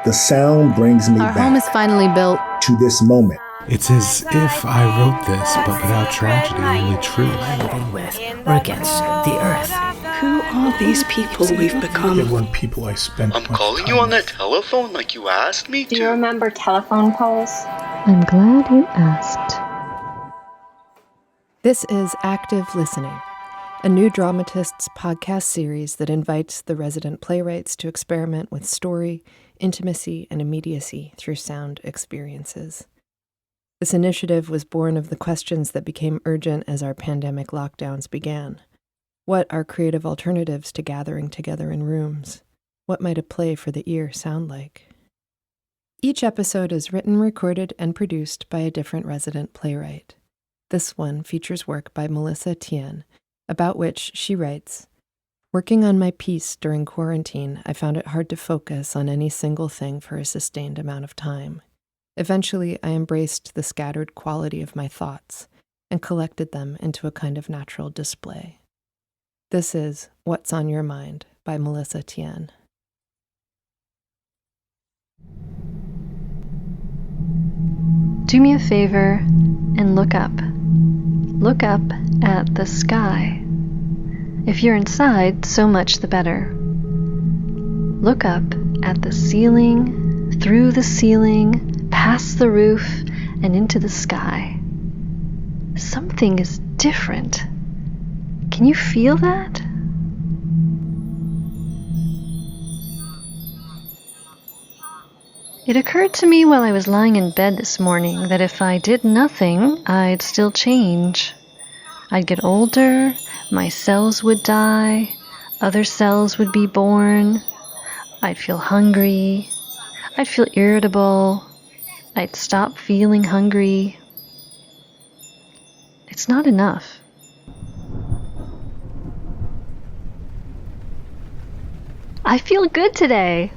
The sound brings me Our home is back finally built. to this moment. It's as if I wrote this, but without tragedy, only truth. Living with or against the earth. Who are these people we've become? They weren't people I spent I'm much calling time you on with. that telephone like you asked me to. Do you remember telephone poles? I'm glad you asked. This is Active Listening, a New Dramatists podcast series that invites the resident playwrights to experiment with story, intimacy, and immediacy through sound experiences. This initiative was born of the questions that became urgent as our pandemic lockdowns began. What are creative alternatives to gathering together in rooms? What might a play for the ear sound like? Each episode is written, recorded, and produced by a different resident playwright. This one features work by Melissa Tien, about which she writes, "Working on my piece during quarantine, I found it hard to focus on any single thing for a sustained amount of time. Eventually, I embraced the scattered quality of my thoughts and collected them into a kind of natural display." This is What's on Your Mind by Melissa Tien. Do me a favor and look up. Look up at the sky. If you're inside, so much the better. Look up at the ceiling, through the ceiling, past the roof, and into the sky. Something is different. Can you feel that? It occurred to me while I was lying in bed this morning that if I did nothing, I'd still change. I'd get older, my cells would die, other cells would be born, I'd feel hungry, I'd feel irritable, I'd stop feeling hungry. It's not enough. I feel good today.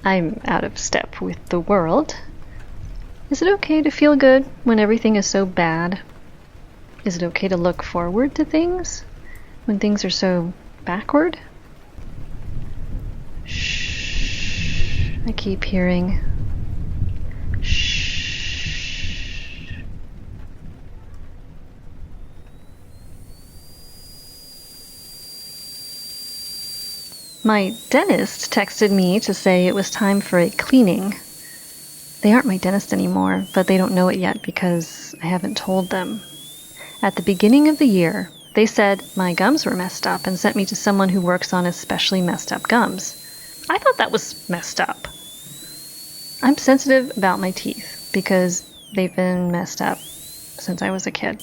I'm out of step with the world. Is it okay to feel good when everything is so bad? Is it okay to look forward to things when things are so backward? Shh. I keep hearing. Shh. My dentist texted me to say it was time for a cleaning. They aren't my dentist anymore, but they don't know it yet because I haven't told them. At the beginning of the year, they said my gums were messed up and sent me to someone who works on especially messed up gums. I thought that was messed up. I'm sensitive about my teeth because they've been messed up since I was a kid.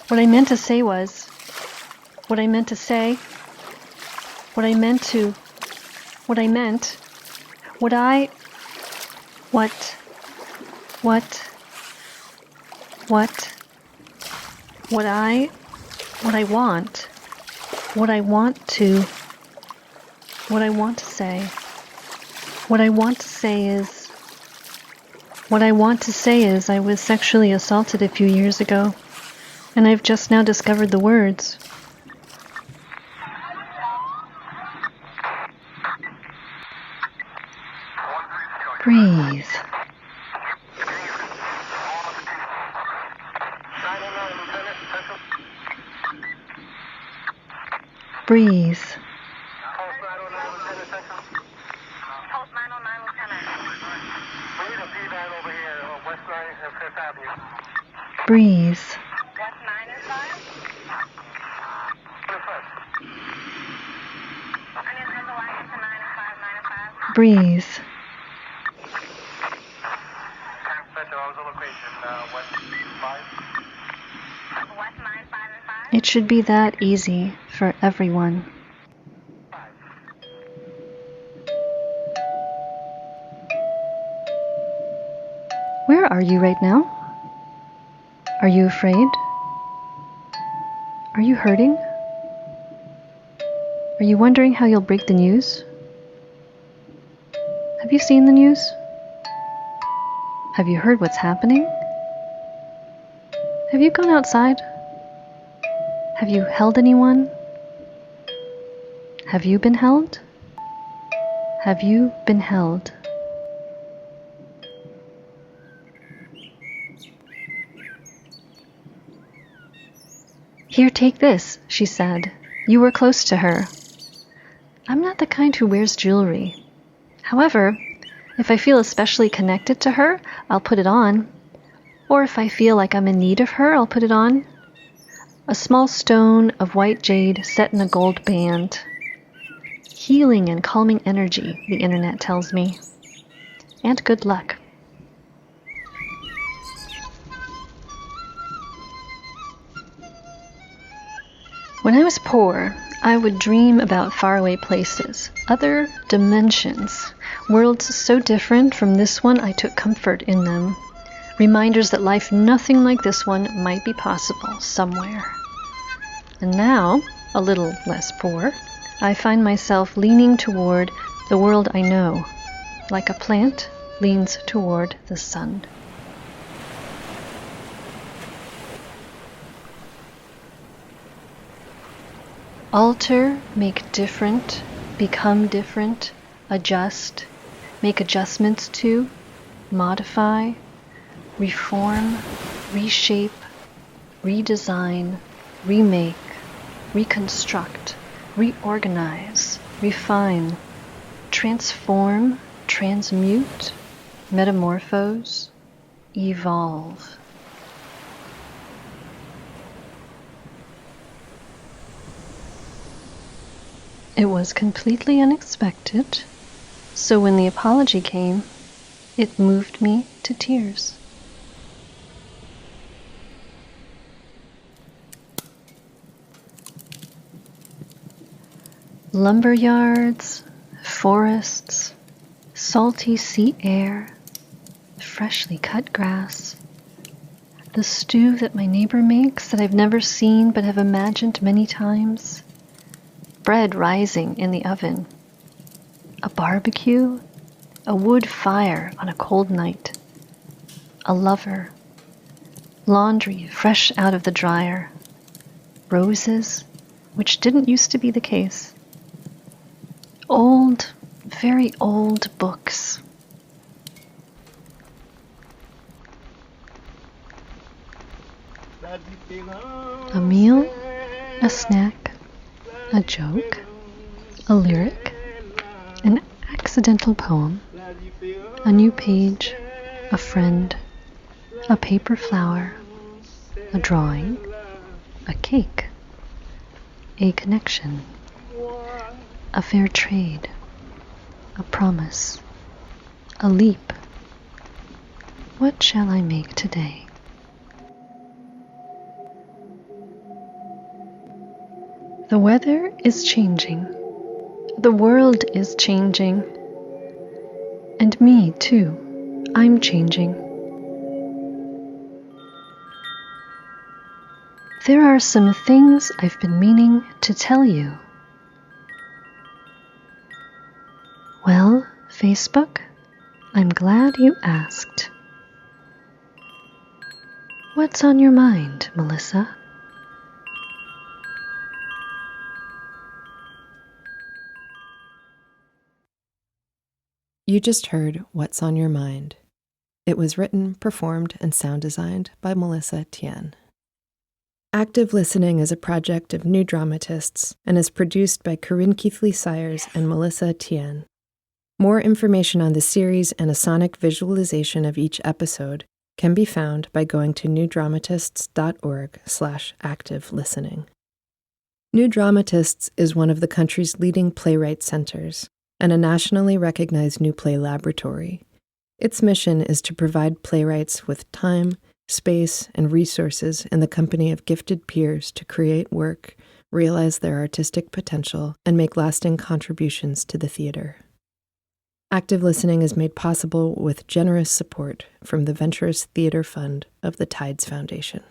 What I meant to say was, what I meant, what I want to say is I was sexually assaulted a few years ago. And I've just now discovered the words. Breathe. Breathe. Breathe. Breathe. It should be that easy for everyone. Where are you right now? Are you afraid? Are you hurting? Are you wondering how you'll break the news? Have you seen the news? Have you heard what's happening? Have you gone outside? Have you held anyone Have you been held? Have you been held? Here, take this, she said. You were close to her. I'm not the kind who wears jewelry. However, if I feel especially connected to her, I'll put it on. Or if I feel like I'm in need of her, I'll put it on. A small stone of white jade set in a gold band. Healing and calming energy, the internet tells me. And good luck. When I was poor, I would dream about faraway places, other dimensions, worlds so different from this one I took comfort in them. Reminders that life nothing like this one might be possible somewhere. And now, a little less poor, I find myself leaning toward the world I know, like a plant leans toward the sun. Alter, make different, become different, adjust, make adjustments to, modify, reform, reshape, redesign, remake, reconstruct, reorganize, refine, transform, transmute, metamorphose, evolve. It was completely unexpected, so when the apology came, it moved me to tears. Lumberyards, forests, salty sea air, freshly cut grass, the stew that my neighbor makes that I've never seen but have imagined many times, bread rising in the oven, a barbecue, a wood fire on a cold night, a lover, laundry fresh out of the dryer, roses, which didn't used to be the case, old, very old books. A meal, a snack, a joke, a lyric, an accidental poem, a new page, a friend, a paper flower, a drawing, a cake, a connection, a fair trade, a promise, a leap. What shall I make today? The weather is changing. The world is changing. And me, too. I'm changing. There are some things I've been meaning to tell you. Well, Facebook, I'm glad you asked. What's on your mind, Melissa? You just heard What's on Your Mind. It was written, performed, and sound designed by Melissa Tien. Active Listening is a project of New Dramatists and is produced by Corinne Keithley-Sires and Melissa Tien. More information on the series and a sonic visualization of each episode can be found by going to newdramatists.org/active listening. New Dramatists is one of the country's leading playwright centers and a nationally recognized new play laboratory. Its mission is to provide playwrights with time, space, and resources in the company of gifted peers to create work, realize their artistic potential, and make lasting contributions to the theater. Active Listening is made possible with generous support from the Venturous Theater Fund of the Tides Foundation.